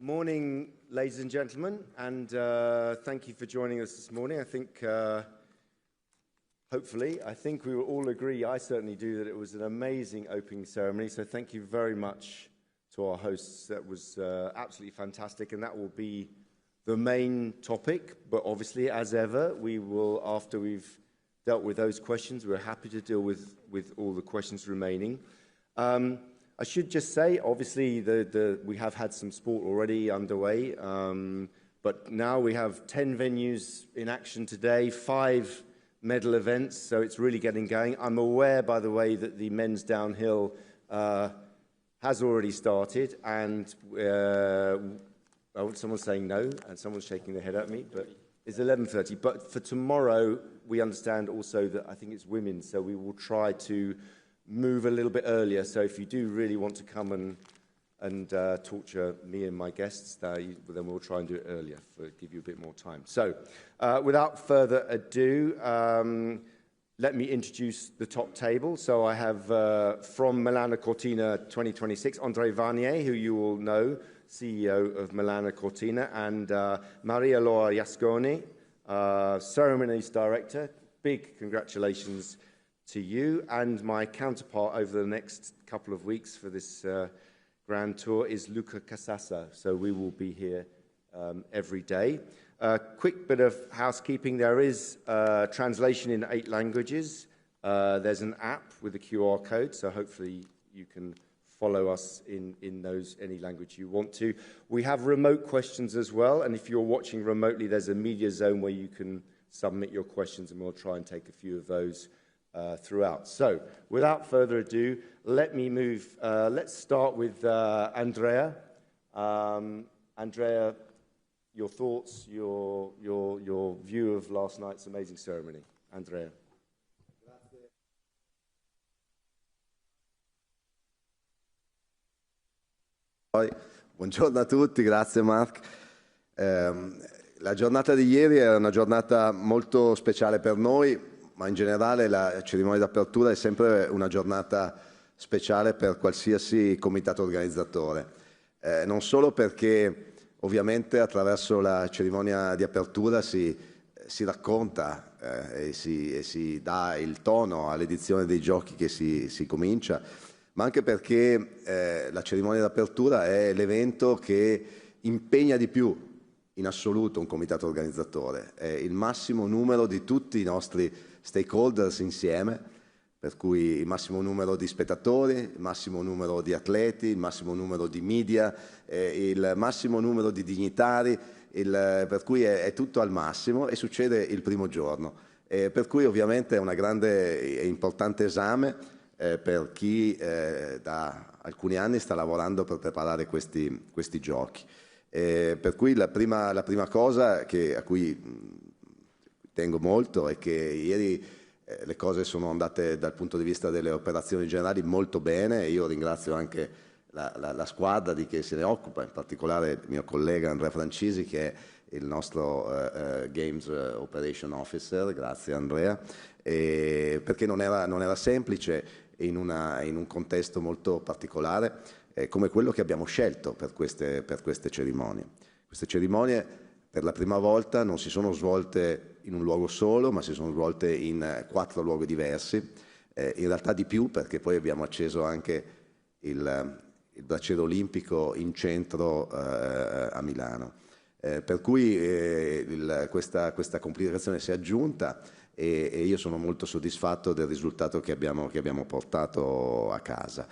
Morning, ladies and gentlemen, and thank you for joining us this morning. I think, hopefully, we will all agree, I certainly do, that it was an amazing opening ceremony. So thank you very much to our hosts. That was absolutely fantastic, and that will be the main topic. But obviously, as ever, we will, after we've dealt with those questions, we're happy to deal with all the questions remaining. I should just say, obviously, we have had some sport already underway, but now we have 10 venues in action today, 5 medal events, so it's really getting going. I'm aware, by the way, that the men's downhill has already started, and someone's saying no, and someone's shaking their head at me, but it's 11:30. But for tomorrow, we understand also that I think it's women, so we will try to move a little bit earlier. So if you do really want to come and torture me and my guests, then we'll try and do it earlier, give you a bit more time. So without further ado, let me introduce the top table. So I have from Milano-Cortina 2026, Andrea Varnier, who you all know, CEO of Milano-Cortina, and Maria Laura Iasconi, Ceremonies Director. Big congratulations to you. And my counterpart over the next couple of weeks for this grand tour is Luca Casassa. So we will be here every day. Quick bit of housekeeping. There is translation in 8 languages. There's an app with a QR code, so hopefully you can follow us in those, any language you want to. We have remote questions as well, and if you're watching remotely, there's a media zone where you can submit your questions, and we'll try and take a few of those throughout. So, without further ado, let me move. Let's start with Andrea. Andrea, your thoughts, your view of last night's amazing ceremony. Andrea. Buongiorno a tutti, grazie Mark. La giornata di ieri era una giornata molto speciale per noi, ma in generale la cerimonia d'apertura è sempre una giornata speciale per qualsiasi comitato organizzatore. Non solo perché ovviamente attraverso la cerimonia di apertura si racconta e si dà il tono all'edizione dei giochi che si comincia, ma anche perché la cerimonia d'apertura è l'evento che impegna di più in assoluto un comitato organizzatore. È il massimo numero di tutti i nostri stakeholders insieme, per cui il massimo numero di spettatori, il massimo numero di atleti, il massimo numero di media, il massimo numero di dignitari, per cui è tutto al massimo e succede il primo giorno. Per cui ovviamente è una grande e importante esame per chi da alcuni anni sta lavorando per preparare questi giochi. Per cui la prima cosa a cui tengo molto è che ieri le cose sono andate dal punto di vista delle operazioni generali molto bene. Io ringrazio anche la squadra di chi se ne occupa, in particolare il mio collega Andrea Francisi, che è il nostro Games Operation Officer. Grazie Andrea, perché non era semplice in un contesto molto particolare come quello che abbiamo scelto per queste cerimonie. Queste cerimonie per la prima volta non si sono svolte in un luogo solo, ma si sono svolte in 4 luoghi diversi, in realtà di più, perché poi abbiamo acceso anche il braciere olimpico in centro a Milano. Per cui questa complicazione si è aggiunta e io sono molto soddisfatto del risultato che abbiamo portato a casa.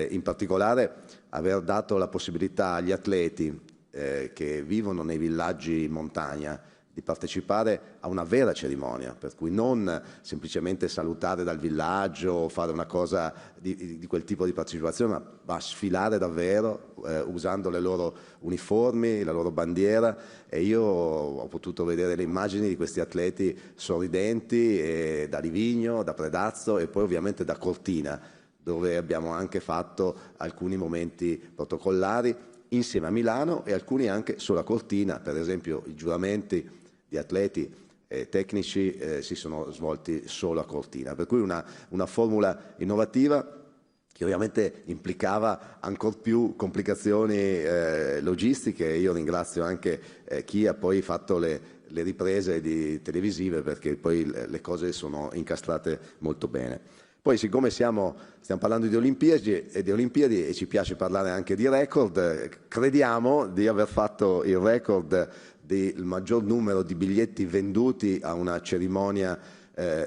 In particolare aver dato la possibilità agli atleti che vivono nei villaggi in montagna di partecipare a una vera cerimonia, per cui non semplicemente salutare dal villaggio o fare una cosa di quel tipo di partecipazione, ma sfilare davvero usando le loro uniformi, la loro bandiera. E io ho potuto vedere le immagini di questi atleti sorridenti da Livigno, da Predazzo e poi ovviamente da Cortina, dove abbiamo anche fatto alcuni momenti protocollari insieme a Milano e alcuni anche solo a Cortina. Per esempio i giuramenti di atleti tecnici si sono svolti solo a Cortina, per cui una formula innovativa che ovviamente implicava ancor più complicazioni logistiche. Io ringrazio anche chi ha poi fatto le riprese televisive, perché poi le cose sono incastrate molto bene. Poi, siccome stiamo parlando di Olimpiadi e ci piace parlare anche di record, crediamo di aver fatto il record del maggior numero di biglietti venduti a una cerimonia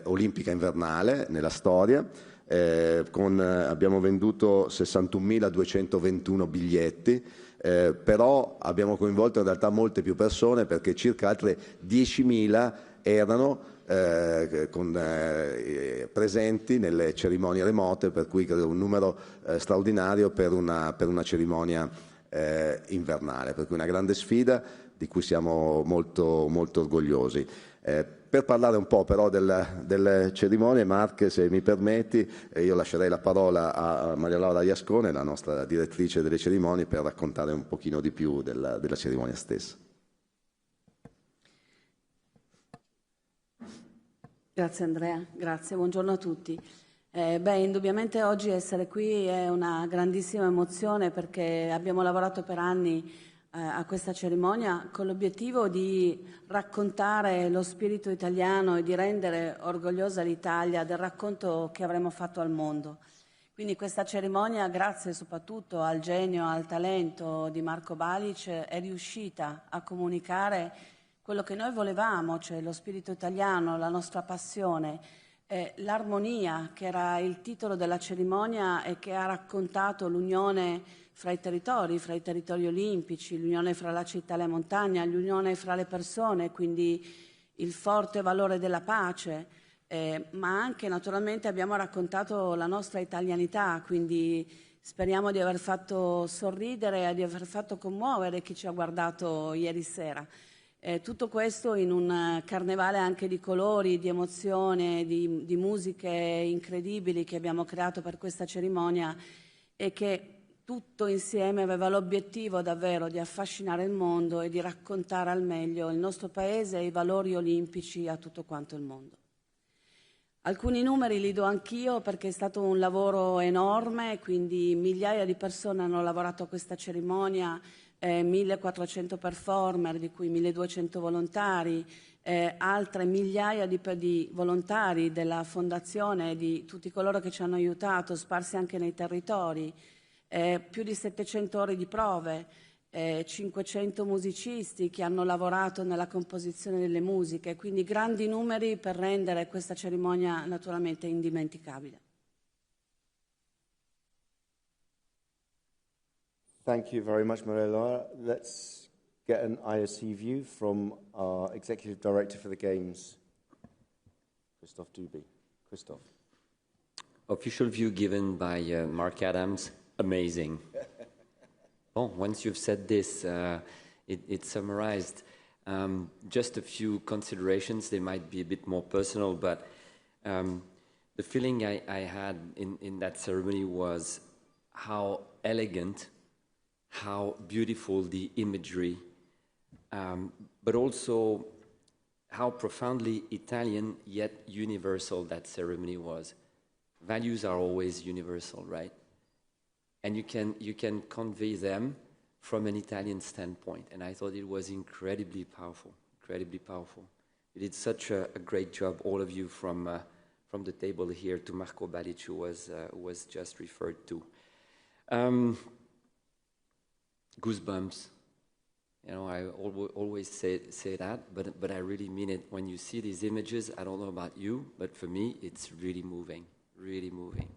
olimpica invernale nella storia. Abbiamo venduto 61.221 biglietti, però abbiamo coinvolto in realtà molte più persone, perché circa altre 10.000 erano presenti nelle cerimonie remote, per cui credo un numero straordinario per una cerimonia invernale, per cui una grande sfida di cui siamo molto, molto orgogliosi. Per parlare un po' però delle cerimonie, Mark, se mi permetti, io lascerei la parola a Maria Laura Iascone, la nostra direttrice delle cerimonie, per raccontare un pochino di più della cerimonia stessa. Grazie Andrea, grazie, buongiorno a tutti. Indubbiamente oggi essere qui è una grandissima emozione, perché abbiamo lavorato per anni a questa cerimonia con l'obiettivo di raccontare lo spirito italiano e di rendere orgogliosa l'Italia del racconto che avremmo fatto al mondo. Quindi questa cerimonia, grazie soprattutto al genio, al talento di Marco Balic, è riuscita a comunicare quello che noi volevamo, cioè lo spirito italiano, la nostra passione, l'armonia, che era il titolo della cerimonia e che ha raccontato l'unione fra i territori olimpici, l'unione fra la città e la montagna, l'unione fra le persone, quindi il forte valore della pace, ma anche naturalmente abbiamo raccontato la nostra italianità, quindi speriamo di aver fatto sorridere e di aver fatto commuovere chi ci ha guardato ieri sera. Tutto questo in un carnevale anche di colori, di emozione, di musiche incredibili che abbiamo creato per questa cerimonia, e che tutto insieme aveva l'obiettivo davvero di affascinare il mondo e di raccontare al meglio il nostro paese e i valori olimpici a tutto quanto il mondo. Alcuni numeri li do anch'io, perché è stato un lavoro enorme, quindi migliaia di persone hanno lavorato a questa cerimonia, 1.400 performer, di cui 1.200 volontari, altre migliaia di volontari della fondazione, di tutti coloro che ci hanno aiutato, sparsi anche nei territori, più di 700 ore di prove, 500 musicisti che hanno lavorato nella composizione delle musiche, quindi grandi numeri per rendere questa cerimonia naturalmente indimenticabile. Thank you very much, Maria Laura. Let's get an IOC view from our Executive Director for the Games, Christophe Duby. Christophe. Official view given by Mark Adams, amazing. Well, once you've said this, it's summarized. Just a few considerations, they might be a bit more personal, but the feeling I had in that ceremony was how elegant, how beautiful the imagery, but also how profoundly Italian yet universal that ceremony was. Values are always universal, right? And you can convey them from an Italian standpoint. And I thought it was incredibly powerful, incredibly powerful. You did such a great job, all of you, from the table here to Marco Balic, who was just referred to. Goosebumps. You know, I always say that, but I really mean it. When you see these images, I don't know about you, but for me, it's really moving, really moving.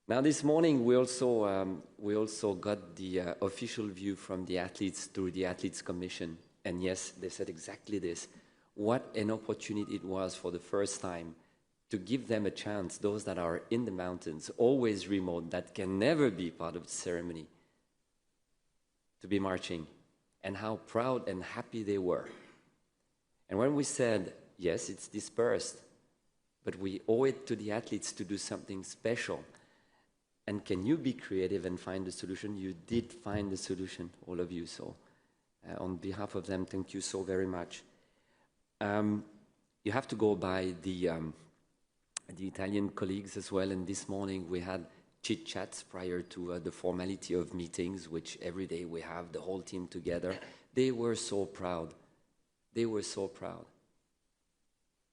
Now, this morning, we also got the official view from the athletes through the Athletes Commission. And yes, they said exactly this. What an opportunity it was for the first time to give them a chance, those that are in the mountains, always remote, that can never be part of the ceremony, to be marching, and how proud and happy they were. And when we said, yes, it's dispersed, but we owe it to the athletes to do something special. And can you be creative and find a solution? You did find a solution, all of you. So on behalf of them, thank you so very much. You have to go by the Italian colleagues as well. And this morning we had chit-chats prior to the formality of meetings, which every day we have the whole team together. They were so proud. They were so proud.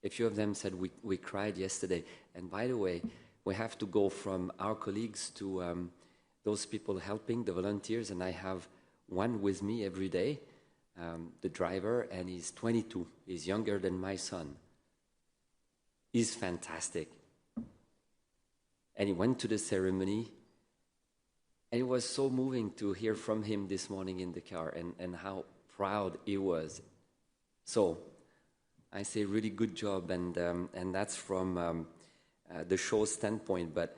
A few of them said, we cried yesterday. And by the way, we have to go from our colleagues to those people helping, the volunteers, and I have one with me every day, the driver, and he's 22. He's younger than my son. He's fantastic. And he went to the ceremony, and it was so moving to hear from him this morning in the car and how proud he was. So I say really good job, and that's from the show standpoint. But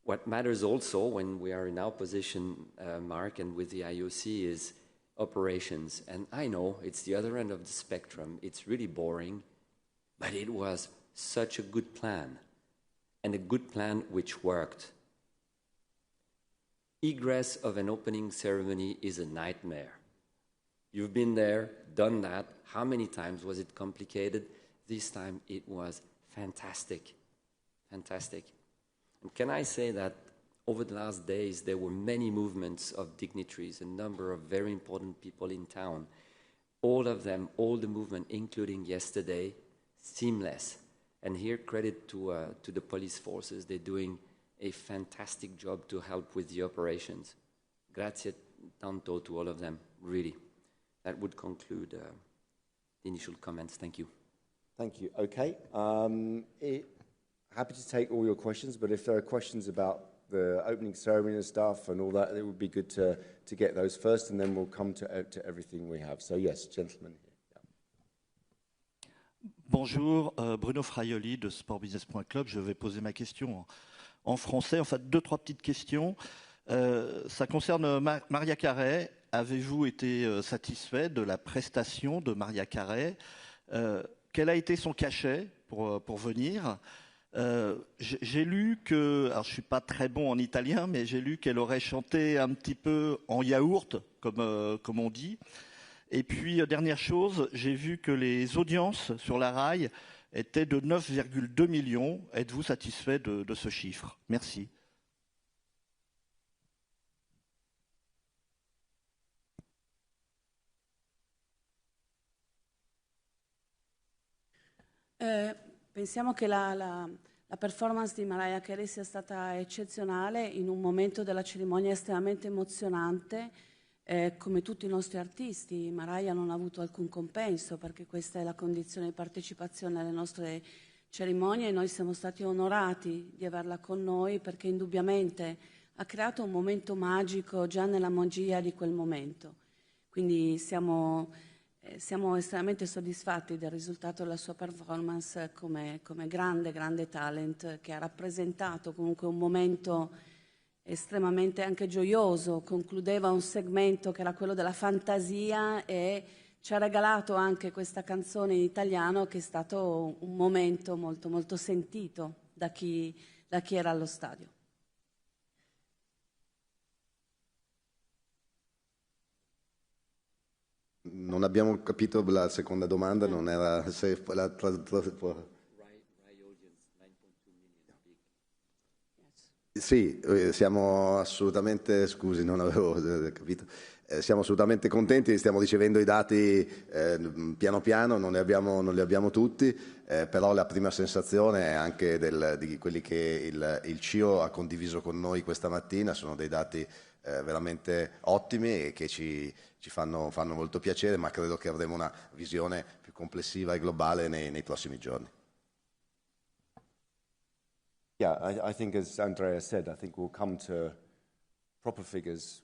what matters also when we are in our position, Mark, and with the IOC is operations. And I know it's the other end of the spectrum. It's really boring, but it was such a good plan, and a good plan which worked. Egress of an opening ceremony is a nightmare. You've been there, done that. How many times was it complicated? This time it was fantastic. Fantastic. And can I say that over the last days, there were many movements of dignitaries, a number of very important people in town. All of them, all the movement, including yesterday, seamless. And here, credit to the police forces. They're doing a fantastic job to help with the operations. Grazie tanto to all of them, really. That would conclude the initial comments. Thank you. Thank you. Okay. Happy to take all your questions, but if there are questions about the opening ceremony and stuff and all that, it would be good to get those first, and then we'll come to everything we have. So yes, gentlemen. Bonjour, Bruno Fraioli de sportbusiness.club. Je vais poser ma question en français. En fait, 2-3 petites questions. Ça concerne Maria Carey. Avez-vous été satisfait de la prestation de Maria Carey? Quel a été son cachet pour venir? J'ai lu que, alors je ne suis pas très bon en italien, mais j'ai lu qu'elle aurait chanté un petit peu en yaourt, comme on dit. Et puis, dernière chose, j'ai vu que les audiences sur la RAI étaient de 9,2 millions. Êtes-vous satisfait de ce chiffre? Merci. Pensiamo che la performance di Mariah Carey sia stata eccezionale in un momento della cerimonia estremamente emozionante. Come tutti i nostri artisti, Mariah non ha avuto alcun compenso, perché questa è la condizione di partecipazione alle nostre cerimonie, e noi siamo stati onorati di averla con noi, perché indubbiamente ha creato un momento magico già nella magia di quel momento. Quindi siamo estremamente soddisfatti del risultato della sua performance come grande talent, che ha rappresentato comunque un momento estremamente anche gioioso. Concludeva un segmento che era quello della fantasia e ci ha regalato anche questa canzone in italiano, che è stato un momento molto, molto sentito da chi era allo stadio. Non abbiamo capito la seconda domanda, non era se la Sì, siamo assolutamente, scusi, non avevo capito, siamo assolutamente contenti, stiamo ricevendo i dati piano piano, non li abbiamo tutti, però la prima sensazione è anche di quelli che il CIO ha condiviso con noi questa mattina, sono dei dati veramente ottimi e che ci fanno molto piacere, ma credo che avremo una visione più complessiva e globale nei prossimi giorni. Yeah, I think, as Andrea said, I think we'll come to proper figures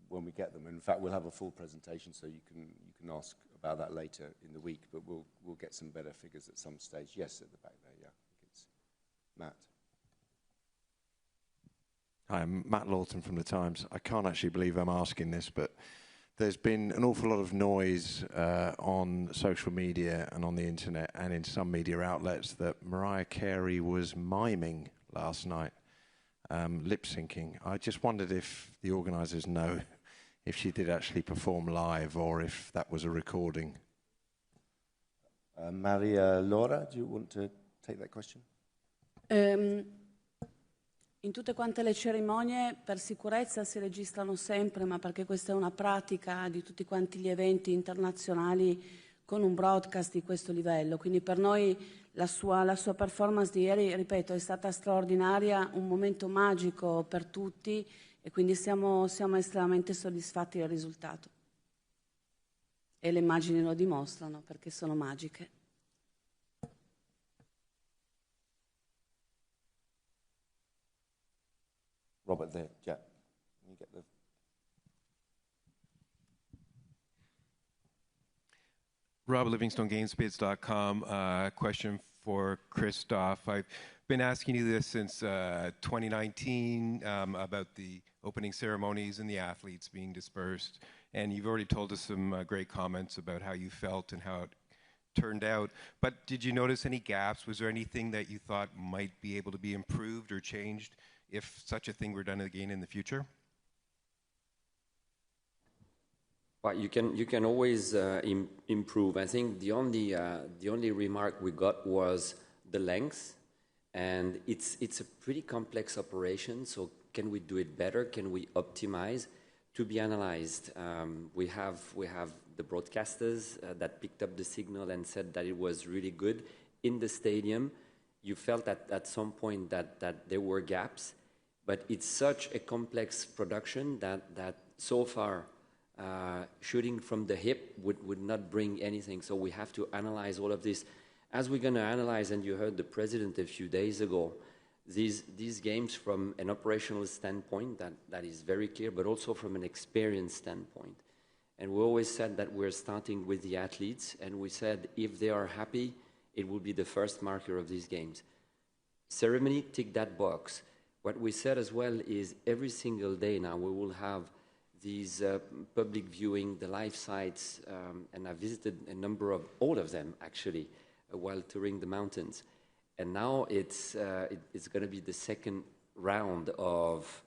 when we get them. In fact, we'll have a full presentation, so you can ask about that later in the week. But we'll get some better figures at some stage. Yes, at the back there. Yeah, I think it's Matt. Hi, I'm Matt Lawton from The Times. I can't actually believe I'm asking this, but there's been an awful lot of noise on social media and on the internet and in some media outlets that Mariah Carey was miming last night, lip-syncing. I just wondered if the organisers know if she did actually perform live or if that was a recording. Maria Laura, do you want to take that question? In tutte quante le cerimonie per sicurezza si registrano sempre, ma perché questa è una pratica di tutti quanti gli eventi internazionali con un broadcast di questo livello. Quindi per noi la sua performance di ieri, ripeto, è stata straordinaria, un momento magico per tutti e quindi siamo estremamente soddisfatti del risultato. E le immagini lo dimostrano perché sono magiche. Robert there, yeah. You get the... Rob Livingston, GameSpace.com. Question for Christoph. I've been asking you this since 2019 about the opening ceremonies and the athletes being dispersed. And you've already told us some great comments about how you felt and how it turned out. But did you notice any gaps? Was there anything that you thought might be able to be improved or changed if such a thing were done again in the future? Well, you can always improve. I think the only remark we got was the length, and it's a pretty complex operation. So can we do it better? Can we optimize? To be analyzed. We have the broadcasters that picked up the signal and said that it was really good in the stadium. You felt at some point that there were gaps, but it's such a complex production that so far. Shooting from the hip would not bring anything, so we have to analyze all of this. As we're going to analyze, and you heard the president a few days ago, these games from an operational standpoint, that is very clear, but also from an experience standpoint. And we always said that we're starting with the athletes, and we said if they are happy, it will be the first marker of these games. Ceremony, tick that box. What we said as well is every single day now we will have these public viewing, the live sites, and I visited a number of, all of them actually, while touring the mountains. And now it's going to be the second round of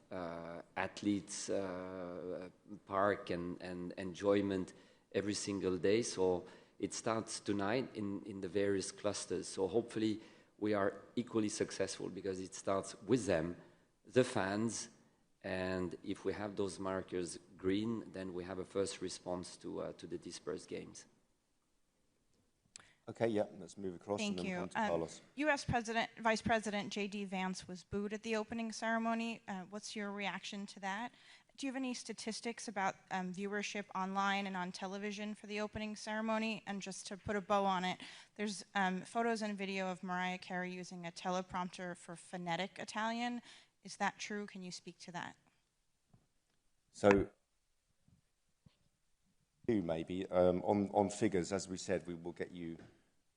athletes, park and enjoyment every single day. So it starts tonight in the various clusters. So hopefully we are equally successful because it starts with them, the fans, and if we have those markers green, then we have a first response to the dispersed games. Okay, yeah, let's move across. Thank and then you. on to Carlos. U.S. Vice President J.D. Vance was booed at the opening ceremony. What's your reaction to that? Do you have any statistics about viewership online and on television for the opening ceremony? And just to put a bow on it, there's photos and video of Mariah Carey using a teleprompter for phonetic Italian. Is that true? Can you speak to that? So, maybe on figures, as we said, we will get you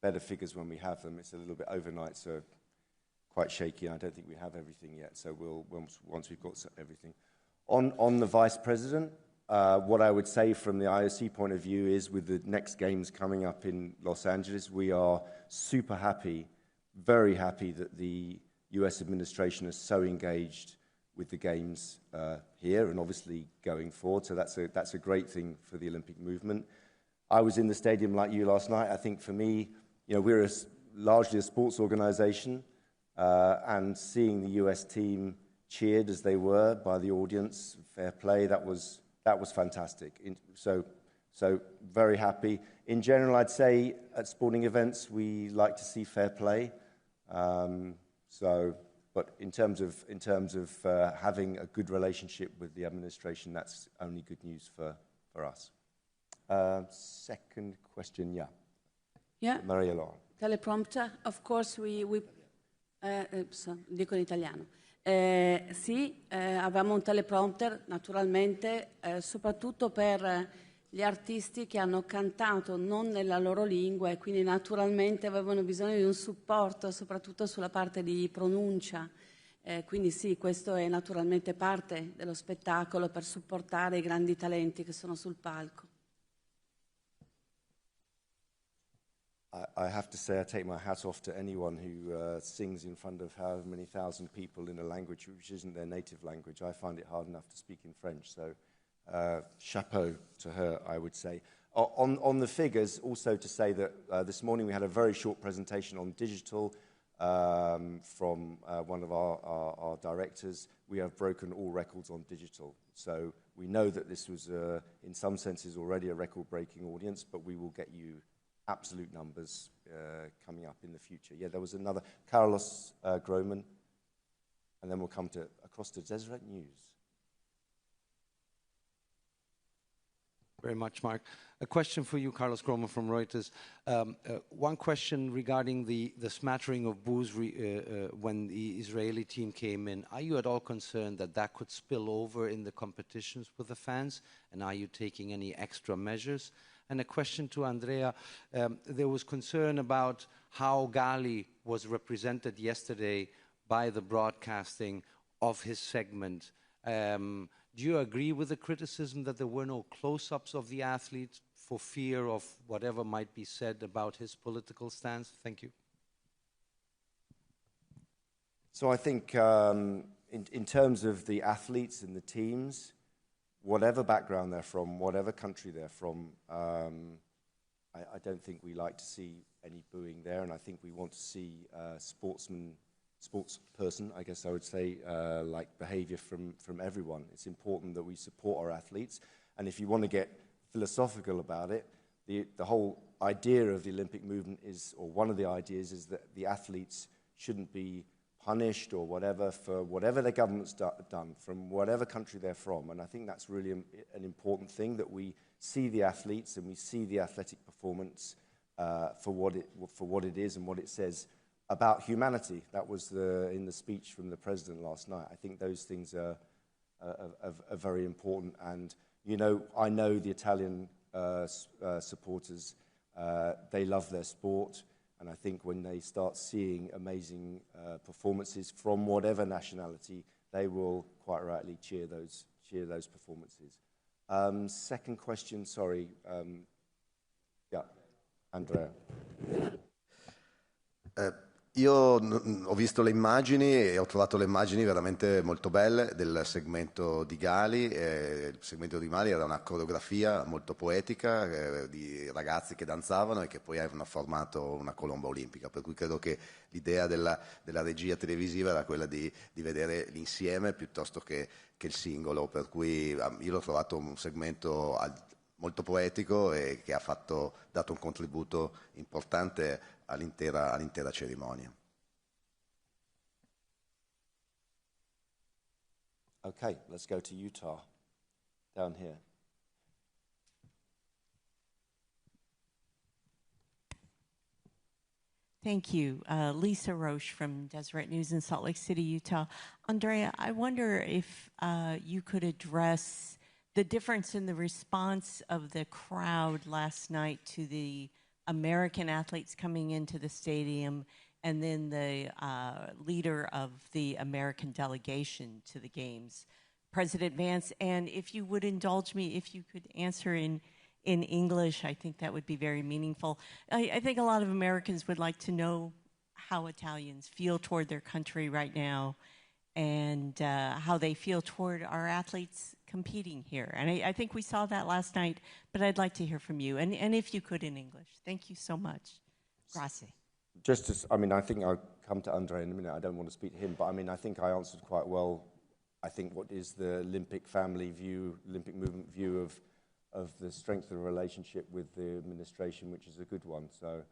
better figures when we have them. It's a little bit overnight, so quite shaky. I don't think we have everything yet. So we'll once we've got everything. On the vice president, what I would say from the IOC point of view is with the next games coming up in Los Angeles, we are super happy, very happy that the US administration is so engaged with the games here and obviously going forward. So that's a great thing for the Olympic movement. I was in the stadium like you last night. I think for me, you know, we're largely a sports organization, and seeing the US team cheered as they were by the audience, fair play, that was fantastic. So very happy. In general, I'd say at sporting events, we like to see fair play. But in terms of having a good relationship with the administration, that's only good news for us. Second question, yeah. Yeah. Maria Laura. Teleprompter, of course, dico in italiano. Sì, avevamo un teleprompter, naturalmente, soprattutto per gli artisti che hanno cantato non nella loro lingua e quindi naturalmente avevano bisogno di un supporto, soprattutto sulla parte di pronuncia. Quindi sì, questo è naturalmente parte dello spettacolo per supportare i grandi talenti che sono sul palco. I have to say I take my hat off to anyone who sings in front of however many thousand people in a language which isn't their native language. I find it hard enough to speak in French, so chapeau to her, I would say. On the figures, also to say that this morning we had a very short presentation on digital. from one of our directors, we have broken all records on digital. So we know that this was, in some senses, already a record-breaking audience, but we will get you absolute numbers coming up in the future. Yeah, there was another, Carlos Groman, and then we'll come across to Deseret News. Very much, Mark. A question for you, Carlos Groman from Reuters. One question regarding the smattering of boos when the Israeli team came in. Are you at all concerned that that could spill over in the competitions with the fans? And are you taking any extra measures? And a question to Andrea. There was concern about how Gali was represented yesterday by the broadcasting of his segment. Do you agree with the criticism that there were no close-ups of the athlete for fear of whatever might be said about his political stance? Thank you. So I think in terms of the athletes and the teams, whatever background they're from, whatever country they're from, I don't think we like to see any booing there, and I think we want to see sportsperson, I guess I would say, like behavior from everyone. It's important that we support our athletes, and if you want to get philosophical about it, the whole idea of the Olympic movement is, or one of the ideas is that the athletes shouldn't be punished or whatever for whatever their government's done from whatever country they're from, and I think that's really an important thing, that we see the athletes and we see the athletic performance for what it is and what it says about humanity. That was in the speech from the president last night. I think those things are very important. And, you know, I know the Italian supporters, they love their sport. And I think when they start seeing amazing performances from whatever nationality, they will quite rightly cheer those performances. Second question, sorry. Yeah, Andrea. Io ho visto le immagini e ho trovato le immagini veramente molto belle del segmento di Gali. Il segmento di Gali era una coreografia molto poetica di ragazzi che danzavano e che poi avevano formato una colomba olimpica, per cui credo che l'idea della regia televisiva era quella di vedere l'insieme piuttosto che il singolo, per cui io l'ho trovato un segmento molto poetico e che ha dato un contributo importante all'intera cerimonia. Okay, let's go to Utah, down here. Thank you. Lisa Roche from Deseret News in Salt Lake City, Utah. Andrea, I wonder if you could address the difference in the response of the crowd last night to the American athletes coming into the stadium and then the leader of the American delegation to the games, President Vance. And if you would indulge me, if you could answer in English, I think that would be very meaningful. I think a lot of Americans would like to know how Italians feel toward their country right now and how they feel toward our athletes competing here. And I think we saw that last night, but I'd like to hear from you. And if you could in English. Thank you so much. Grazie. I think I'll come to Andre in a minute. I don't want to speak to him, but I mean, I think I answered quite well. I think what is the Olympic family view, Olympic movement view of the strength of the relationship with the administration, which is a good one. So,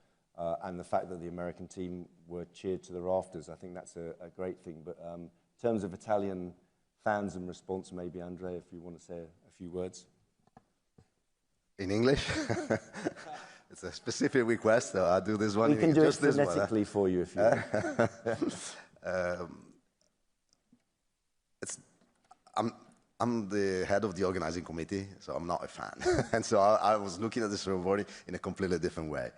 and the fact that the American team were cheered to the rafters, I think that's a great thing. But in terms of Italian fans and response, maybe Andrea, if you want to say a few words. In English? It's a specific request, so I'll do this one. We can do it phonetically for you if you want. I'm the head of the organizing committee, so I'm not a fan. And so I was looking at the ceremony in a completely different way.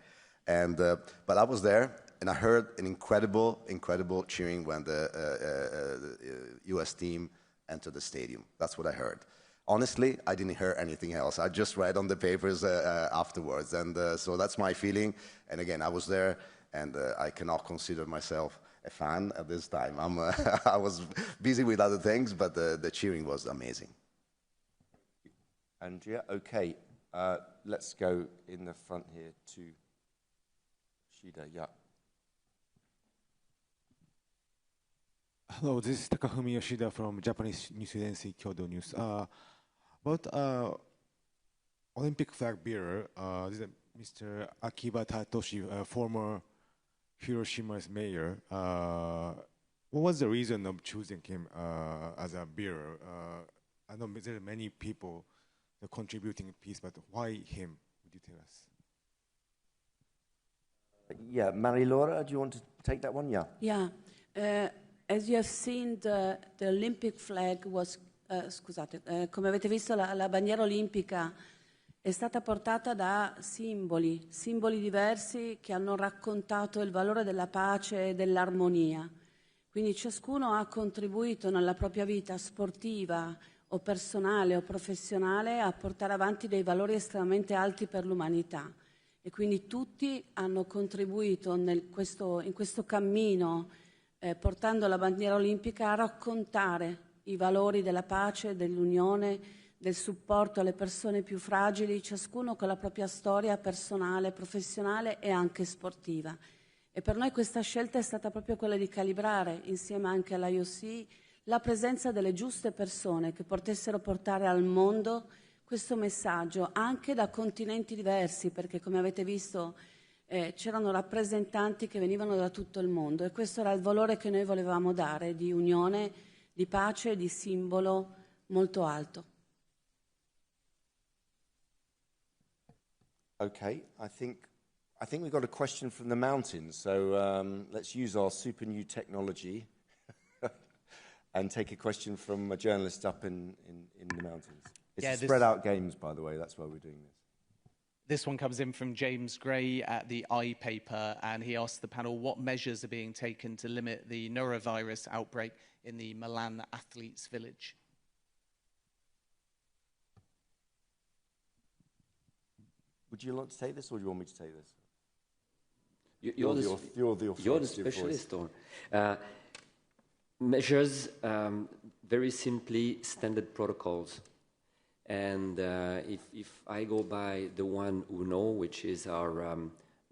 And but I was there, and I heard an incredible cheering when the U.S. team entered the stadium. That's what I heard. Honestly, I didn't hear anything else. I just read on the papers afterwards, and so that's my feeling. And again, I was there, and I cannot consider myself a fan at this time. I was busy with other things, but the cheering was amazing. Andrea, okay. Let's go in the front here to Shida. Yeah. Hello, this is Takafumi Yoshida from Japanese news agency Kyodo News. About Olympic flag bearer, this is Mr. Akiba Tatoshi, former Hiroshima's mayor. What was the reason of choosing him as a bearer? I know there are many people contributing a piece, but why him? Would you tell us? Yeah, Marie-Laura, do you want to take that one? Yeah. Yeah. As you have seen, the Olympic flag was, come avete visto la bandiera olimpica è stata portata da simboli diversi che hanno raccontato il valore della pace e dell'armonia. Quindi ciascuno ha contribuito nella propria vita sportiva o personale o professionale a portare avanti dei valori estremamente alti per l'umanità. E quindi tutti hanno contribuito in questo cammino, portando la bandiera olimpica a raccontare i valori della pace, dell'unione, del supporto alle persone più fragili, ciascuno con la propria storia personale, professionale e anche sportiva. E per noi questa scelta è stata proprio quella di calibrare, insieme anche all'IOC, la presenza delle giuste persone che potessero portare al mondo questo messaggio, anche da continenti diversi, perché come avete visto c'erano rappresentanti che venivano da tutto il mondo e questo era il valore che noi volevamo dare, di unione, di pace, di simbolo molto alto. Okay, I think we've got a question from the mountains, so let's use our super new technology and take a question from a journalist up in the mountains. It's spread out games, by the way, that's why we're doing this. This one comes in from James Gray at the iPaper, and he asked the panel what measures are being taken to limit the norovirus outbreak in the Milan Athletes Village. Would you like to take this, or do you want me to take this? You're the specialist. Measures, very simply, standard protocols. And if I go by the one Uno, which is our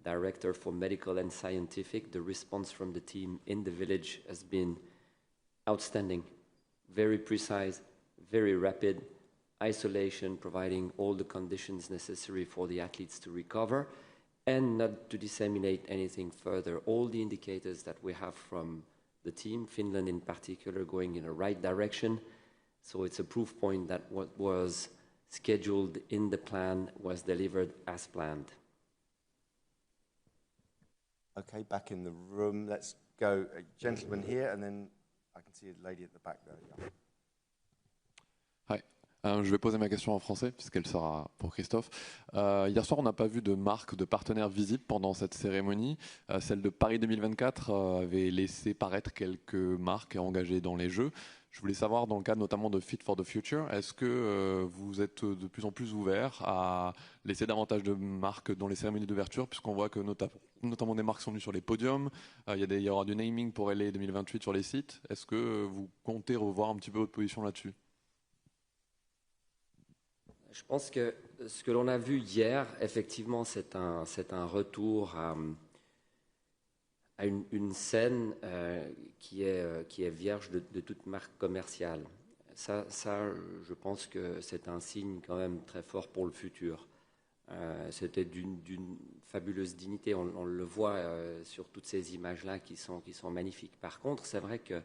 director for medical and scientific, the response from the team in the village has been outstanding, very precise, very rapid, isolation, providing all the conditions necessary for the athletes to recover and not to disseminate anything further. All the indicators that we have from the team, Finland in particular, going in the right direction. So it's a proof point that what was scheduled in the plan was delivered as planned. Okay, back in the room. Let's go, a gentleman here, and then I can see a lady at the back there. Yeah. Hi. Je vais poser ma question en français, puisqu'elle sera pour Christophe. Hier soir, on n'a pas vu de marque, de partenaire visible pendant cette cérémonie. Celle de Paris 2024 avait laissé paraître quelques marques engagées dans les Jeux. Je voulais savoir, dans le cadre notamment de Fit for the Future, est-ce que vous êtes de plus en plus ouvert à laisser davantage de marques dans les cérémonies d'ouverture, puisqu'on voit que notamment des marques sont venues sur les podiums, il y aura du naming pour LA 2028 sur les sites. Est-ce que vous comptez revoir un petit peu votre position là-dessus ? Je pense que ce que l'on a vu hier, effectivement, c'est un retour à une scène qui est vierge de toute marque commerciale. Ça, je pense que c'est un signe quand même très fort pour le futur. C'était d'une fabuleuse dignité, on le voit sur toutes ces images-là qui sont magnifiques. Par contre, c'est vrai que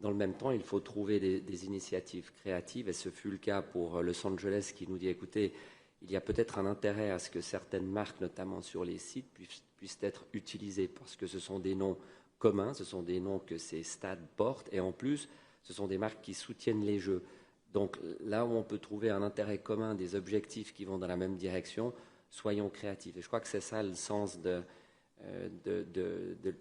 dans le même temps, il faut trouver des initiatives créatives, et ce fut le cas pour Los Angeles qui nous dit, écoutez, il y a peut-être un intérêt à ce que certaines marques, notamment sur les sites, puissent être utilisées, parce que ce sont des noms communs, ce sont des noms que ces stades portent, et en plus, ce sont des marques qui soutiennent les Jeux. Donc là où on peut trouver un intérêt commun, des objectifs qui vont dans la même direction, soyons créatifs. Et je crois que c'est ça le sens des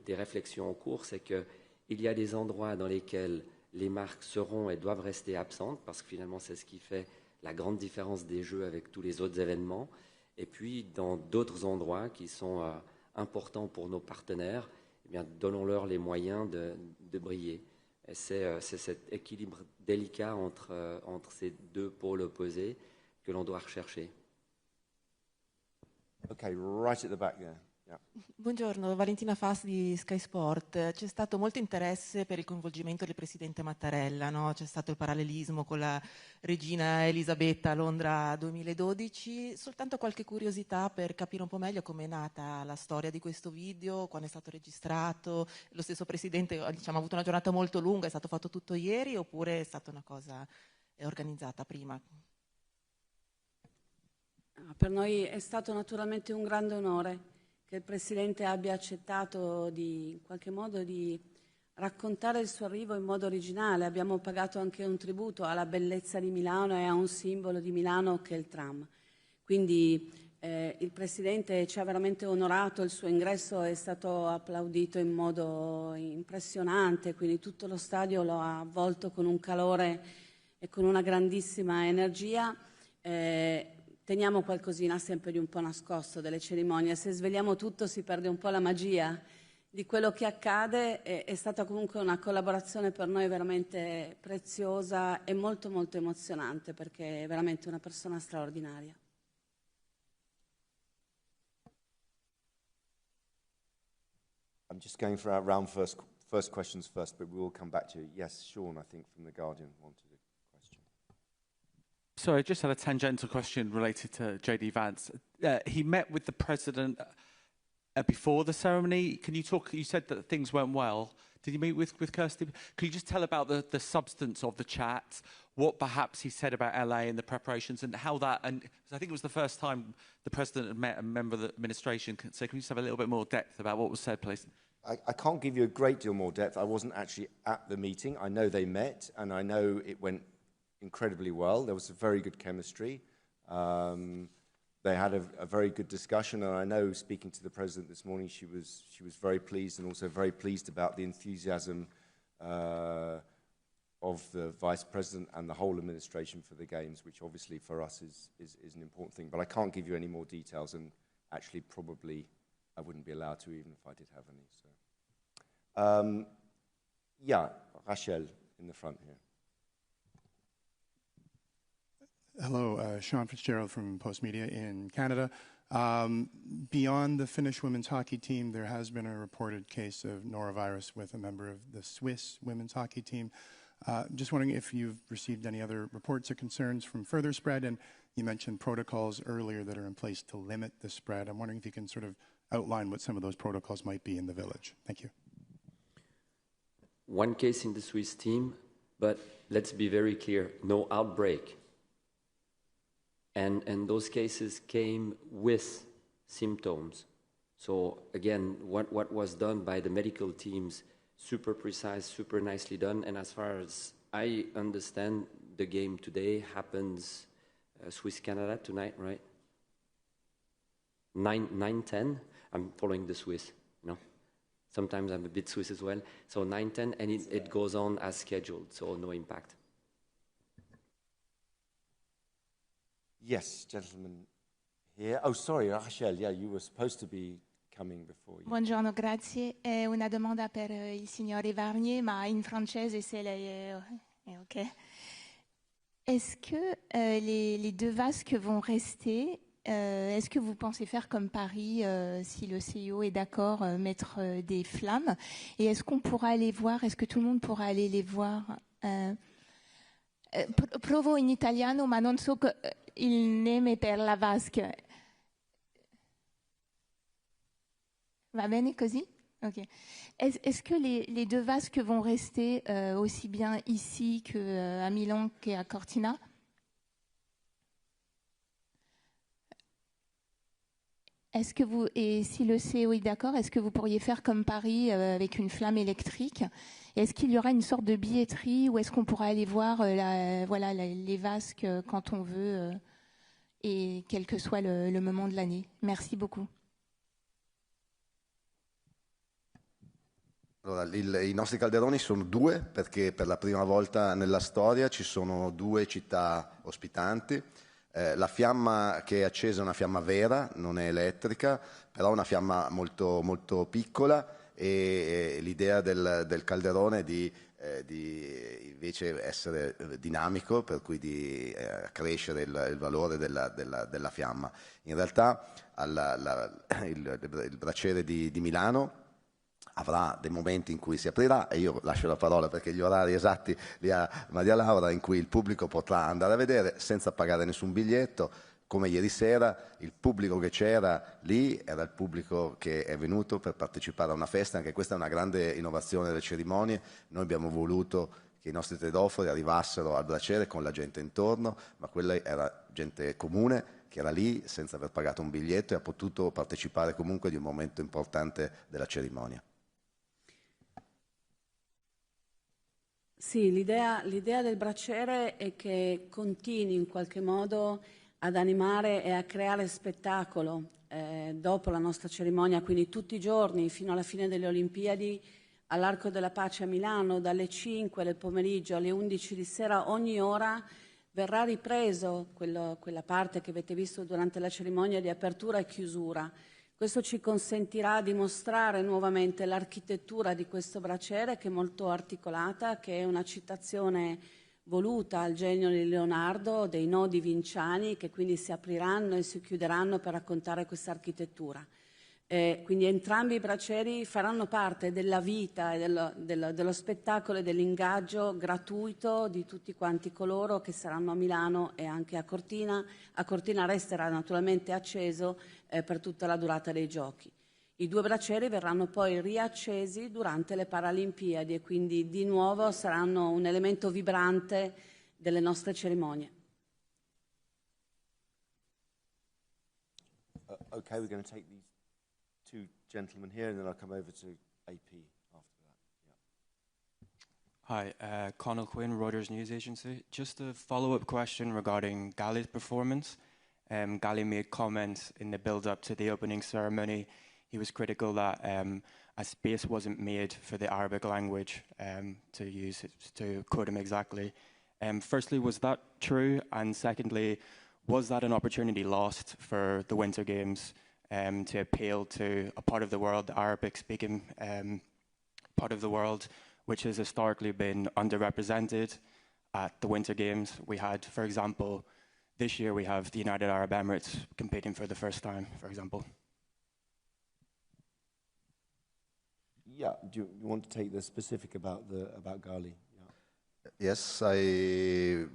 réflexions en cours, c'est que il y a des endroits dans lesquels les marques seront et doivent rester absentes, parce que finalement, c'est ce qui fait la grande différence des Jeux avec tous les autres événements. Et puis, dans d'autres endroits qui sont importants pour nos partenaires, eh bien, donnons-leur les moyens de briller. Et c'est cet équilibre délicat entre ces deux pôles opposés que l'on doit rechercher. Okay, right at the back there. Buongiorno, Valentina Fas di Sky Sport. C'è stato molto interesse per il coinvolgimento del presidente Mattarella, no? C'è stato il parallelismo con la regina Elisabetta a Londra 2012. Soltanto qualche curiosità per capire un po' meglio com'è nata la storia di questo video, quando è stato registrato. Lo stesso presidente, diciamo, ha avuto una giornata molto lunga, è stato fatto tutto ieri oppure è stata una cosa organizzata prima? Per noi è stato naturalmente un grande onore che il Presidente abbia accettato in qualche modo di raccontare il suo arrivo in modo originale. Abbiamo pagato anche un tributo alla bellezza di Milano e a un simbolo di Milano che è il tram. Quindi il Presidente ci ha veramente onorato, il suo ingresso è stato applaudito in modo impressionante, quindi tutto lo stadio lo ha avvolto con un calore e con una grandissima energia. Teniamo qualcosina sempre di un po' nascosto delle cerimonie, se svegliamo tutto si perde un po' la magia di quello che accade. È stata comunque una collaborazione per noi veramente preziosa e molto molto emozionante perché è veramente una persona straordinaria. I'm just going for our round first questions first, but we will come back to you. Yes, Sean, I think from The Guardian wanted it. Sorry, I just had a tangential question related to JD Vance. He met with the president before the ceremony. Can you talk? You said that things went well. Did you meet with Kirsty? Can you just tell about the substance of the chat, what perhaps he said about LA and the preparations, and how that? And I think it was the first time the president had met a member of the administration. So can you just have a little bit more depth about what was said, please? I can't give you a great deal more depth. I wasn't actually at the meeting. I know they met, and I know it went incredibly well. There was a very good chemistry. They had a very good discussion, and I know, speaking to the president this morning, she was very pleased, and also very pleased about the enthusiasm of the vice president and the whole administration for the games, which obviously for us is an important thing. But I can't give you any more details, and actually probably I wouldn't be allowed to, even if I did have any. So, yeah, Rachel in the front here. Hello, Sean Fitzgerald from Post Media in Canada. Beyond the Finnish women's hockey team, there has been a reported case of norovirus with a member of the Swiss women's hockey team. Just wondering if you've received any other reports or concerns from further spread, and you mentioned protocols earlier that are in place to limit the spread. I'm wondering if you can sort of outline what some of those protocols might be in the village. Thank you. One case in the Swiss team, but let's be very clear, no outbreak. And those cases came with symptoms. So again, what was done by the medical teams, super precise, super nicely done. And as far as I understand, the game today happens Swiss-Canada tonight, right? 9-10. I'm following the Swiss, you know. Sometimes I'm a bit Swiss as well. So 9-10, and it goes on as scheduled, so no impact. Yes, gentleman here. Oh, sorry, Rachel, yeah, you were supposed to be coming before you. Buongiorno, grazie. Una domanda per il signore Varnier, ma in francese se lei è OK. Est-ce que les deux vasques vont rester? Est-ce que vous pensez faire comme Paris, si le CIO est d'accord, mettre des flammes? Et est-ce qu'on pourra aller voir, est-ce que tout le monde pourra aller les voir? Provo in italiano, ma non so il nome per la vasca. Va bene così? Ok. Est-ce que les deux vasques vont rester aussi bien ici qu'à Milan qu'à Cortina? Est-ce que vous, et si le CEO est d'accord, est-ce que vous pourriez faire comme Paris avec une flamme électrique? Est-ce qu'il y aura une sorte de billetterie ou est-ce qu'on pourra aller voir les vasques quand on veut et quel que soit le moment de l'année? Merci beaucoup. Allora, i nostri calderoni sono due, perché per la prima volta nella storia ci sono due città ospitanti. La fiamma che è accesa è una fiamma vera, non è elettrica, però è una fiamma molto, molto piccola, e l'idea del calderone è di di invece essere dinamico, per cui di crescere il valore della fiamma. In realtà il braciere di Milano avrà dei momenti in cui si aprirà, e io lascio la parola perché gli orari esatti li ha Maria Laura, in cui il pubblico potrà andare a vedere senza pagare nessun biglietto. Come ieri sera, il pubblico che c'era lì era il pubblico che è venuto per partecipare a una festa. Anche questa è una grande innovazione delle cerimonie. Noi abbiamo voluto che i nostri tredofori arrivassero al braciere con la gente intorno, ma quella era gente comune che era lì senza aver pagato un biglietto e ha potuto partecipare comunque di un momento importante della cerimonia. Sì, l'idea del braciere è che continui in qualche modo ad animare e a creare spettacolo dopo la nostra cerimonia, quindi tutti i giorni fino alla fine delle Olimpiadi all'Arco della Pace a Milano, dalle 5 del pomeriggio alle 11 di sera, ogni ora verrà ripreso quella parte che avete visto durante la cerimonia di apertura e chiusura. Questo ci consentirà di mostrare nuovamente l'architettura di questo braciere, che è molto articolata, che è una citazione voluta al genio di Leonardo, dei nodi vinciani, che quindi si apriranno e si chiuderanno per raccontare questa architettura. Quindi entrambi i bracieri faranno parte della vita e dello spettacolo e dell'ingaggio gratuito di tutti quanti coloro che saranno a Milano e anche a Cortina. A Cortina resterà naturalmente acceso per tutta la durata dei giochi. I due bracieri verranno poi riaccesi durante le Paralimpiadi e quindi di nuovo saranno un elemento vibrante delle nostre cerimonie. Okay, we're going to take these two gentlemen here and then I'll come over to AP after that. Yeah. Hi, Connell Quinn, Reuters News Agency. Just a follow-up question regarding Gali's performance. Gali made comments in the build-up to the opening ceremony. He was critical that a space wasn't made for the Arabic language, to use it, to quote him exactly. Firstly, was that true? And secondly, was that an opportunity lost for the Winter Games to appeal to a part of the world, the Arabic-speaking part of the world, which has historically been underrepresented at the Winter Games? We had, for example, this year we have the United Arab Emirates competing for the first time, for example. Yeah, do you want to take the specific about Gali? Yeah. Yes, the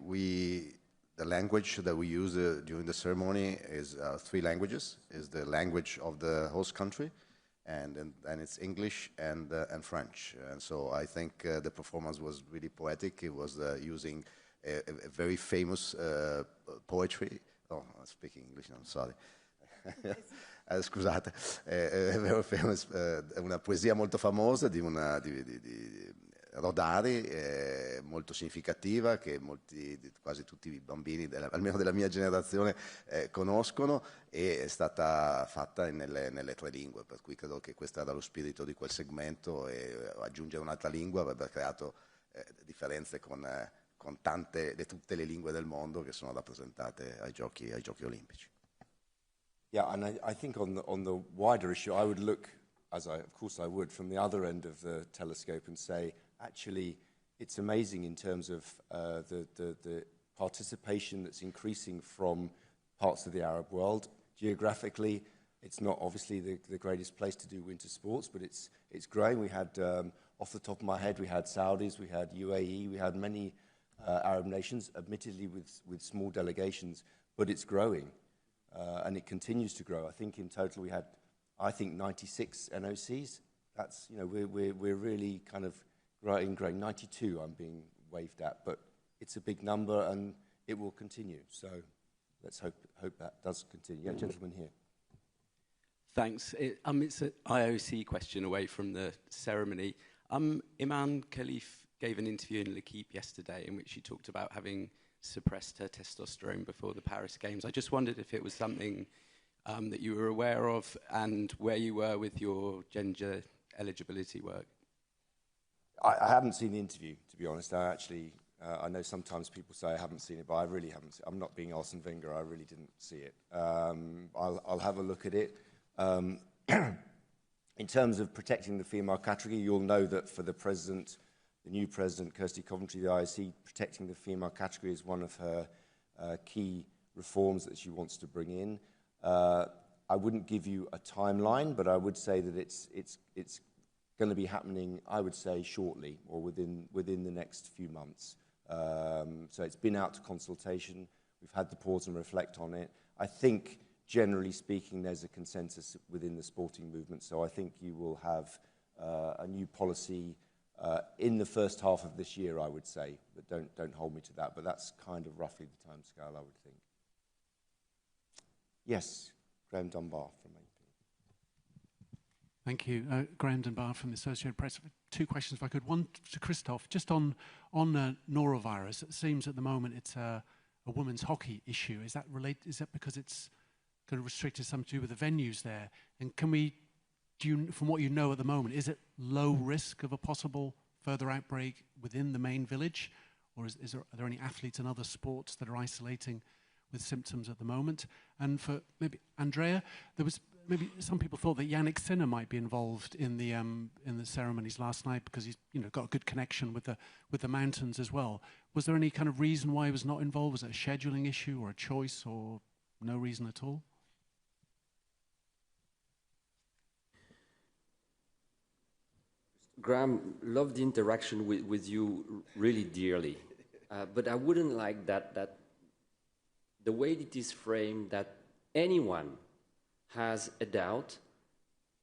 language that we use during the ceremony is 3 languages. Is the language of the host country, and it's English and French. And so I think the performance was really poetic. It was using a very famous poetry. Oh, I'm speaking English, I'm sorry. Scusate, very famous, una poesia molto famosa di Rodari, molto significativa, che quasi tutti i bambini, almeno della mia generazione, conoscono, e è stata fatta nelle 3 lingue, per cui credo che questo era lo spirito di quel segmento, e aggiungere un'altra lingua avrebbe creato differenze con tutte le lingue del mondo che sono rappresentate ai giochi olimpici. Yeah, and I think on the wider issue, I would look, of course I would, from the other end of the telescope and say, actually, it's amazing in terms of the participation that's increasing from parts of the Arab world. Geographically, it's not obviously the greatest place to do winter sports, but it's growing. We had, off the top of my head, we had Saudis, we had UAE, we had many Arab nations, admittedly with small delegations, but it's growing. And it continues to grow. I think in total we had, 96 NOCs. That's, we're really kind of growing. 92 I'm being waved at, but it's a big number and it will continue. So let's hope that does continue. Yeah, gentleman here. Thanks. It's an IOC question away from the ceremony. Iman Khalif gave an interview in L'Equipe yesterday in which she talked about having suppressed her testosterone before the Paris Games. I just wondered if it was something that you were aware of and where you were with your gender eligibility work. I haven't seen the interview, to be honest. I know sometimes people say I haven't seen it, but I really haven't. I'm not being Arsene Wenger. I really didn't see it. I'll have a look at it. In terms of protecting the female category, you'll know that for the president, the new president, Kirsty Coventry, the IOC, protecting the female category is one of her key reforms that she wants to bring in. I wouldn't give you a timeline, but I would say that it's going to be happening, I would say, shortly or within the next few months. So it's been out to consultation. We've had to pause and reflect on it. I think, generally speaking, there's a consensus within the sporting movement. So I think you will have a new policy in the first half of this year, I would say. But don't hold me to that. But that's kind of roughly the timescale, I would think. Yes, Graham Dunbar from AP. Thank you. Graham Dunbar from the Associated Press. Two questions, if I could. One to Christoph, just on norovirus. It seems at the moment it's a women's hockey issue. Is that because it's kind of restricted something to do with the venues there? And from what you know at the moment, is it low risk of a possible further outbreak within the main village? Or are there any athletes in other sports that are isolating with symptoms at the moment? And for maybe Andrea, there was maybe some people thought that Yannick Sinner might be involved in the ceremonies last night because he's got a good connection with the mountains as well. Was there any kind of reason why he was not involved? Was it a scheduling issue or a choice or no reason at all? Graham, love the interaction with you really dearly, but I wouldn't like that the way it is framed, that anyone has a doubt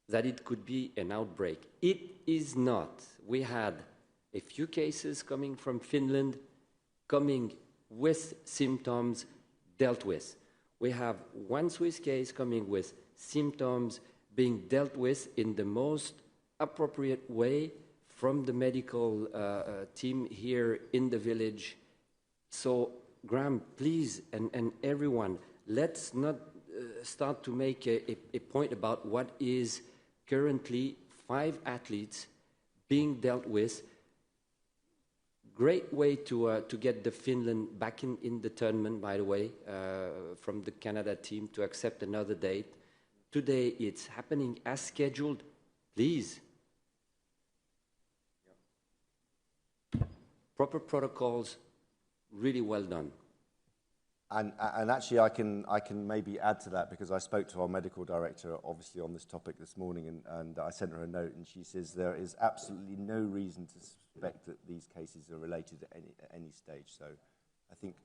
that it could be an outbreak. It is not. We had a few cases coming from Finland, coming with symptoms dealt with. We have one Swiss case coming with symptoms being dealt with in the most appropriate way from the medical team here in the village. So, Graham, please, and everyone, let's not start to make a point about what is currently 5 athletes being dealt with. Great way to get the Finland back in the tournament, by the way, from the Canada team to accept another date. Today it's happening as scheduled. Please. Proper protocols, really well done. And actually, I can maybe add to that, because I spoke to our medical director, obviously, on this topic this morning, and I sent her a note, and she says there is absolutely no reason to suspect that these cases are related at any stage. So I think...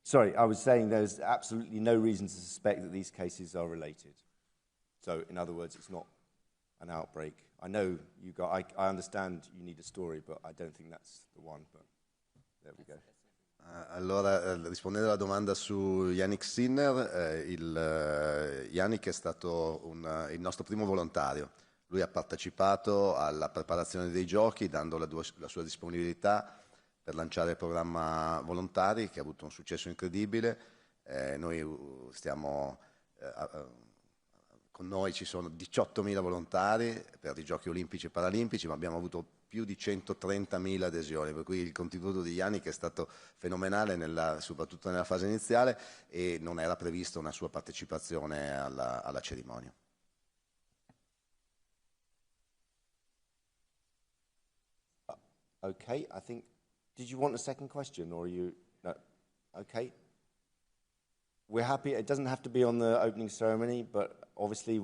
Sorry, I was saying there's absolutely no reason to suspect that these cases are related. So, in other words, it's not an outbreak. I know you got... I understand you need a story, but I don't think that's the one, but there we go. Allora, rispondendo alla domanda su Yannick Sinner, Yannick è stato il nostro primo volontario. Lui ha partecipato alla preparazione dei giochi dando la sua disponibilità per lanciare il programma volontari, che ha avuto un successo incredibile. Noi con noi ci sono 18.000 volontari per i giochi olimpici e paralimpici, ma abbiamo avuto più di 130.000 adesioni, per cui il contributo di Yannick è stato fenomenale, soprattutto nella fase iniziale, e non era prevista una sua partecipazione alla cerimonia. Okay, I think... Did you want a second question, or you... No. Okay. We're happy. It doesn't have to be on the opening ceremony, but obviously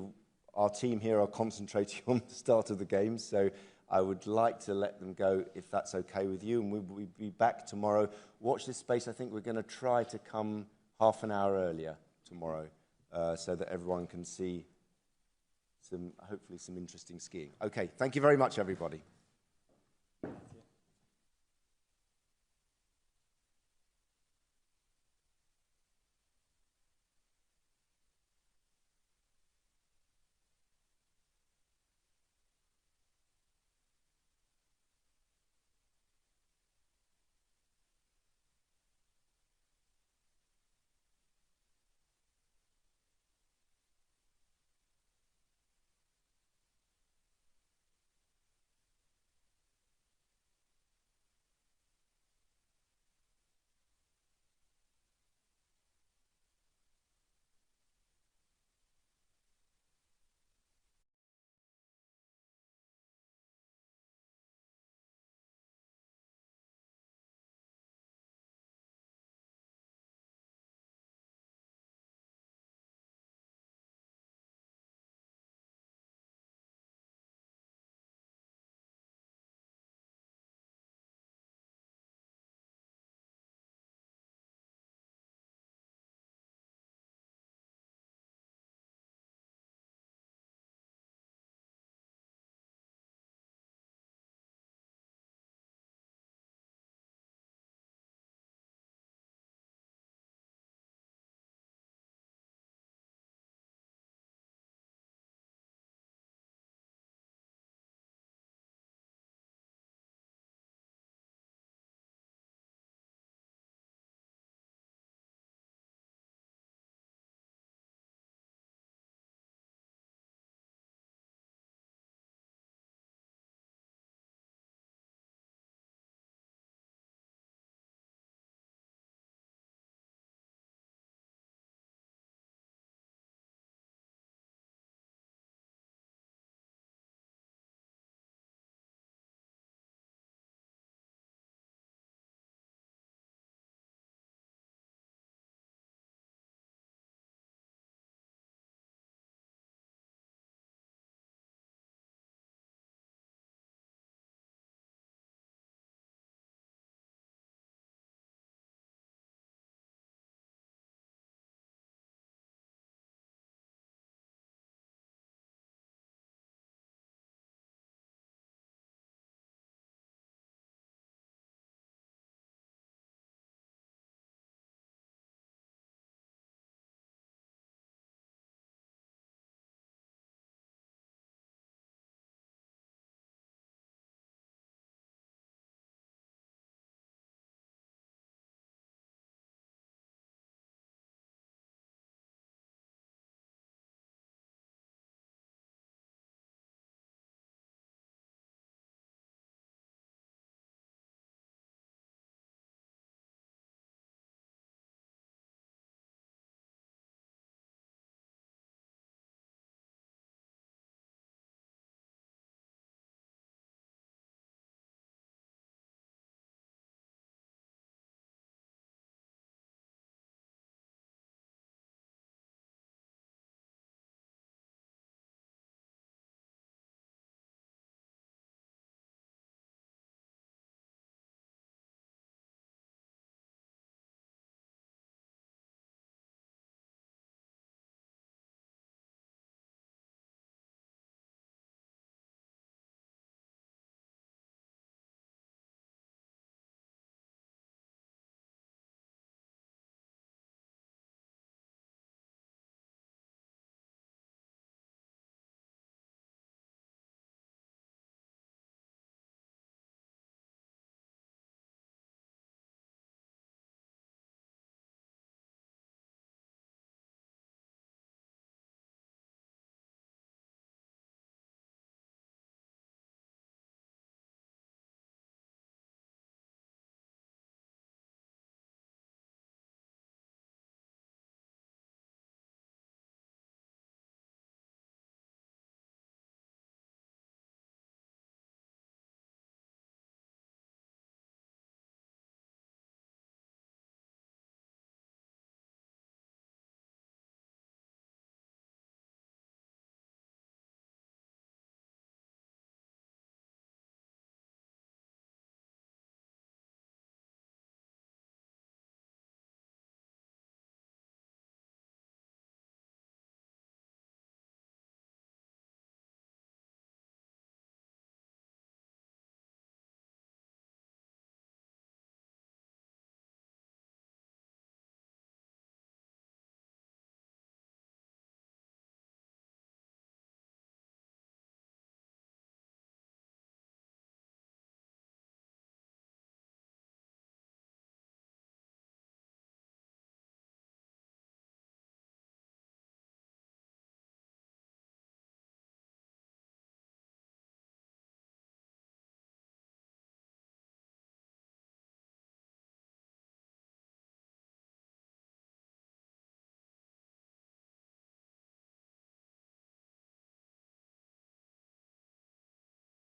our team here are concentrating on the start of the games, so I would like to let them go if that's okay with you, and we'll be back tomorrow. Watch this space. I think we're going to try to come half an hour earlier tomorrow so that everyone can see hopefully some interesting skiing. Okay, thank you very much, everybody.